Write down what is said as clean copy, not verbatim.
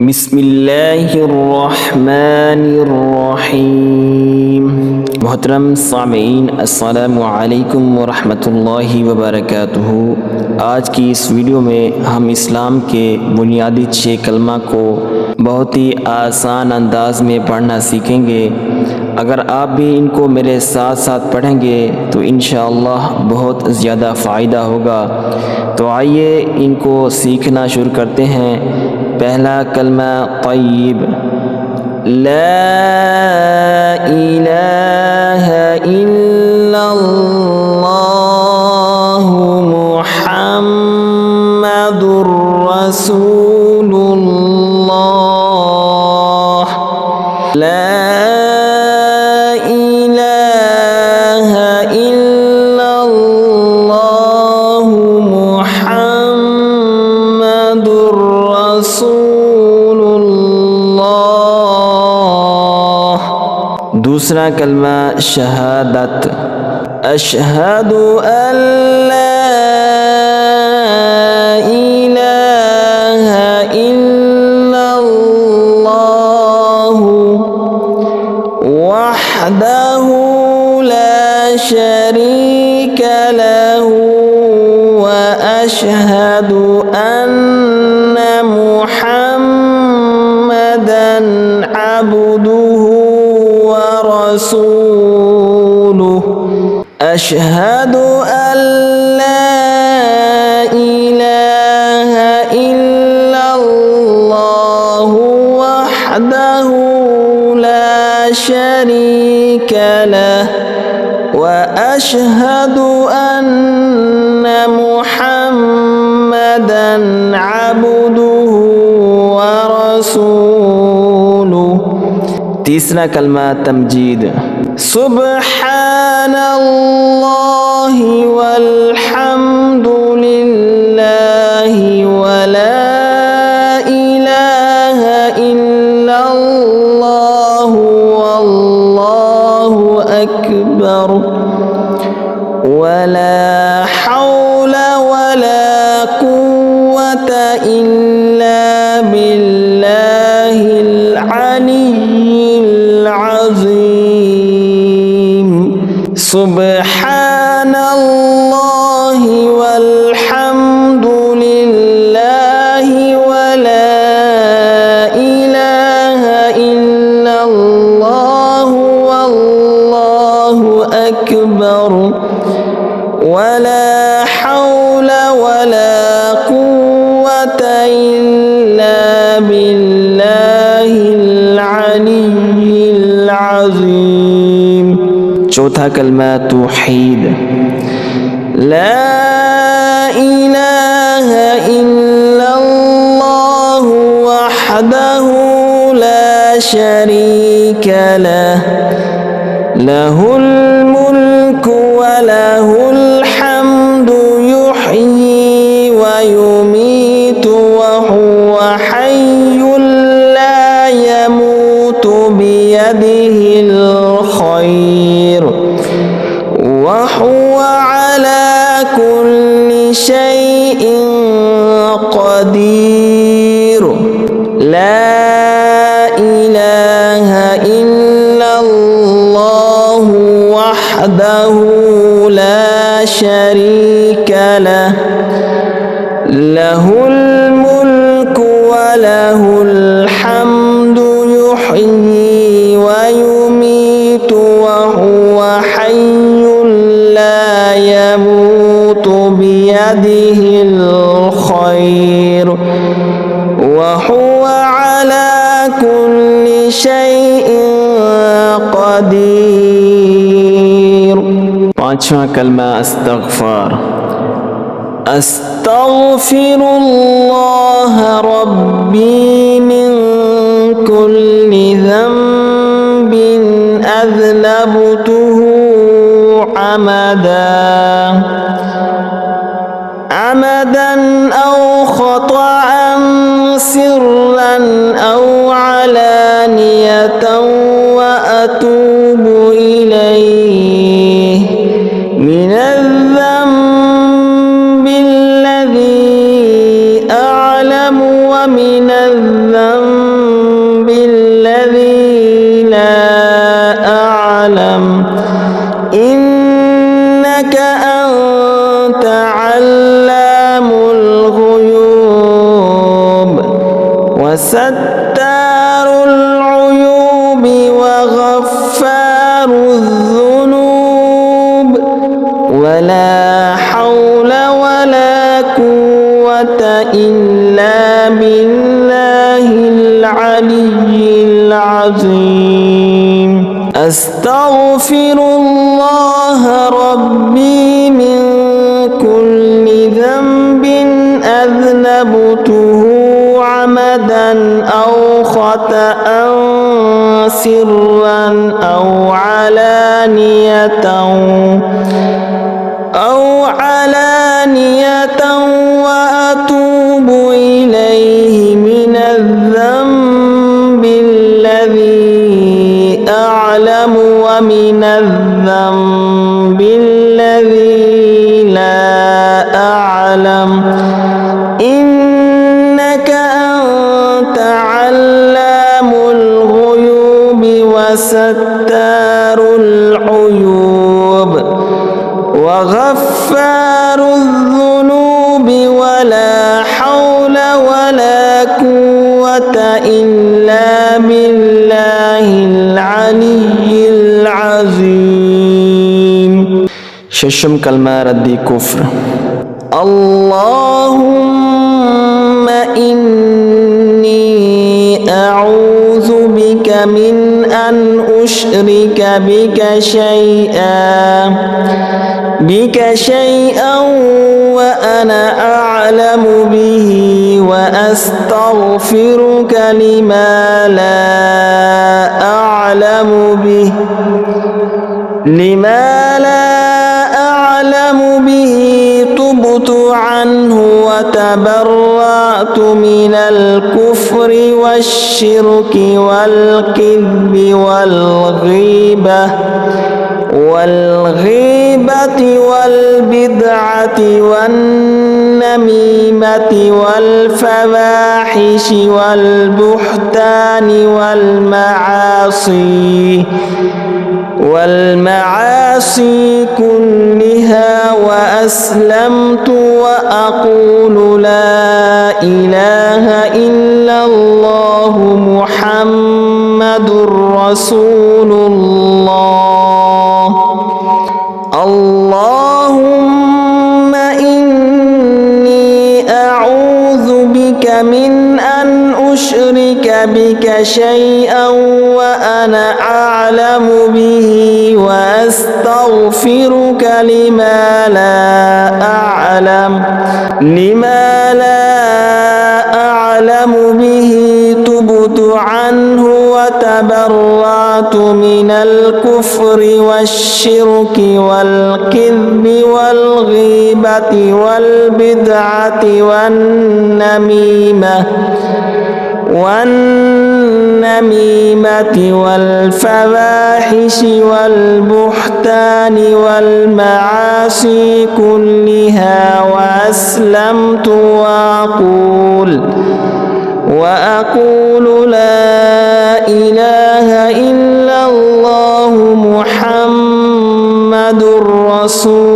बिस्मिल्लाहिर्रहमानिर्रहीम। मोहतरम सामीन, अस्सलामु अलैकुम वरहमतुल्लाहि वबरकातुहू। आज की इस वीडियो में हम इस्लाम के बुनियादी 6 कलमा को बहुत ही आसान अंदाज में पढ़ना सीखेंगे। अगर आप भी इनको मेरे साथ साथ पढ़ेंगे तो इंशाअल्लाह बहुत ज़्यादा फ़ायदा होगा। तो आइए इनको सीखना शुरू करते हैं। पहला कलमा तय्यब, ला इलाहा इल्लल्लाहु मुहम्मदुर रसूलुल्लाह। ला इलाहा इल्लल्लाहु मुहम्मदुर रसूलुल्लाह। दूसरा कलमा शहादत, अशहदु अल्ला इलाहा इल्लल्लाहु वहदहु ला शरीक लहु व अशहदु अन्ना मुहम्मदन अब्दुहु व रसूलुहु। अशहदु अल्ला इलाहा इल्लल्लाहु वहदहु ला शरीक लहु व अशहदु अन्ना मुहम्मदन अब्दुहु व रसूलुहु। तीसरा कलमा तमजीद, सुब्हानल्लाहि वल्हम्दुलिल्लाहि वला इलाहा इल्लल्लाहु वल्लाहु अकबर वला हौला वला कुव्वता इल्ला बिल्लाहिल अलिय्यिल अज़ीम। सुब्हानल्लाहि वल्हम्दुलिल्लाहि वला इलाहा इल्लल्लाहु वल्लाहु अकबर वला हौला वला कुव्वता इल्ला बिल्लाहिल अलिय्यिल अज़ीम। चौथा कलमा तौहीद, ला इलाहा इल्लल्लाहु वहदहु ला शरीक लहु लहुल मुल्कु व लहुल हम्दु युह्यी व युमीतु व हुवा हय्युल ला यमूतु बियदिहिल खैर व हुवा अला कुल्लि शैइन क़दीर। ला इलाहा इल्लल्लाहु वहदहु ला शरीक लहु लहुल मुल्कु व लहुल हम्दु युह्यी व युमीतु व हुवा हय्युल ला यमूतु बियदिहिल खैर व हुवा अला कुल्लि शैइन क़दीर। पांचवा कलमा अस्तग़फ़ार, अस्तग़फ़िरुल्लाह रब्बी मिन कुल्लि ज़ंबिन अज़लबतुहु अमदन औ ख़तअन सिर्रन औ अलानियतन व अतूबु इलैहि मिनज़्ज़ंबिल्लज़ी अअलमु व मिनज़्ज़ंबि وستار العيوب وغفار الذنوب ولا حول ولا قوة إلا بالله العلي العظيم أستغفر الله ربي من كل ذنب أذنبته عمدا أو خطأ سرا أو علانية وأتوب إليه من الذنب الذي أعلم ومن الذنب الذي لا أعلم إنك أنت علام الغيوب وستار العيوب وغفار الذنوب ولا حول ولا قوة إلا بالله العلي العظيم ششم كلمة ردي كفر اللهم إني أعوذ بك من أن أشرك بك شيئا وأنا أعلم به وأستغفرك لما لا أعلم به تبت عنه وتبرأت من الكفر والشرك والكذب والغيبة والبدعة والنميمة والفواحش والبهتان والمعاصي كلها وأسلمت وأقول لا إله إلا الله محمد رسول الله اللهم إني أعوذ بك من أن أشرك بك شيئا وأنا أعلم به وأستغفرك لما لا أعلم به تبت عنه وتبرأت من الكفر والشرك والكذب والغيبة والبدعة والنميمة والفواحش والبهتان والمعاصي كلها وأسلمت وأقول لا إله إلا الله محمد رسول